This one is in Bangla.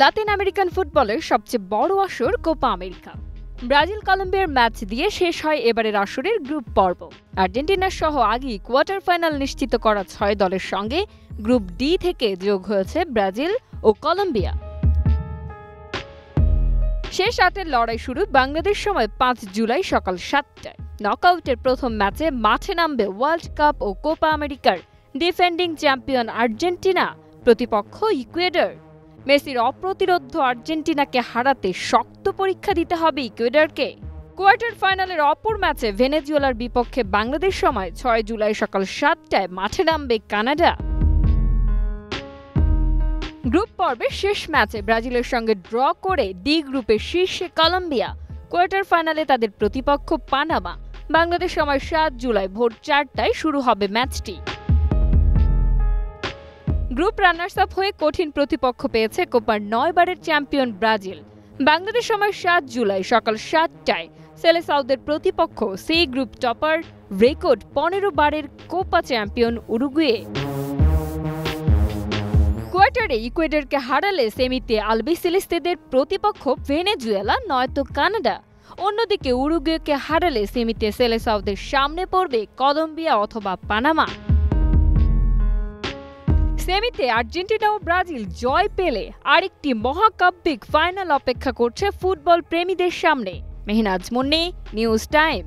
লাতিন আমেরিকান ফুটবলের সবচেয়ে বড় আসর কোপা আমেরিকা। ব্রাজিল কলম্বিয়ার ম্যাচ দিয়ে শেষ হয় এবারের আসরের গ্রুপ পর্ব। আর্জেন্টিনা সহ আগেই কোয়ার্টার ফাইনাল নিশ্চিত করা ৬ দলের সঙ্গে গ্রুপ ডি থেকে যোগ হয়েছে ব্রাজিল ও কলম্বিয়া। শেষ ৮-এর লড়াই শুরু বাংলাদেশ সময় ৫ জুলাই সকাল ৭টায়। নকআউটের প্রথম ম্যাচে মাঠে নামবে ওয়ার্ল্ড কাপ ও কোপা আমেরিকার ডিফেন্ডিং চ্যাম্পিয়ন আর্জেন্টিনা, প্রতিপক্ষ ইকুয়েডর। মেসির অপ্রতিরোধ্য আর্জেন্টিনাকে হারাতে শক্ত পরীক্ষা দিতে হবে ইকুয়েডরকে। কোয়ার্টার ফাইনালের অপর ম্যাচে ভেনেজুয়েলার বিপক্ষে বাংলাদেশ সময় ৬ জুলাই সকাল ৭টায় মাঠে নামবে কানাডা। গ্রুপ পর্বের শেষ ম্যাচে ব্রাজিলের সঙ্গে ড্র করে ডি গ্রুপের শীর্ষে কলম্বিয়া। কোয়ার্টার ফাইনালে তাদের প্রতিপক্ষ পানামা। বাংলাদেশ সময় ৭ জুলাই ভোর ৪টায় শুরু হবে ম্যাচটি। গ্রুপ রানার্স আপ হয়ে কঠিন প্রতিপক্ষ পেয়েছে কোপার ৯ বারের চ্যাম্পিয়ন ব্রাজিল। বাংলাদেশ সময় ৭ জুলাই সকাল ৭টায় সেলেসাওদের প্রতিপক্ষ সি গ্রুপ টপার রেকর্ড ১৫ বারের কোপা চ্যাম্পিয়ন উরুগুয়ে। কোয়ার্টারে ইকুয়েডরকে হারালে সেমিতে আলবিসেলেস্তেদের প্রতিপক্ষ ভেনেজুয়েলা নয়তো কানাডা। অন্যদিকে উরুগুয়েকে হারালে সেমিতে সেলেসাওদের সামনে পড়বে কলম্বিয়া অথবা পানামা। সেমিতে আর্জেন্টিনা ও ব্রাজিল জয় পেলে আরেকটি মহাকাব্যিক ফাইনাল অপেক্ষা করছে ফুটবল প্রেমীদের সামনে। Mehnaz Munni, news time.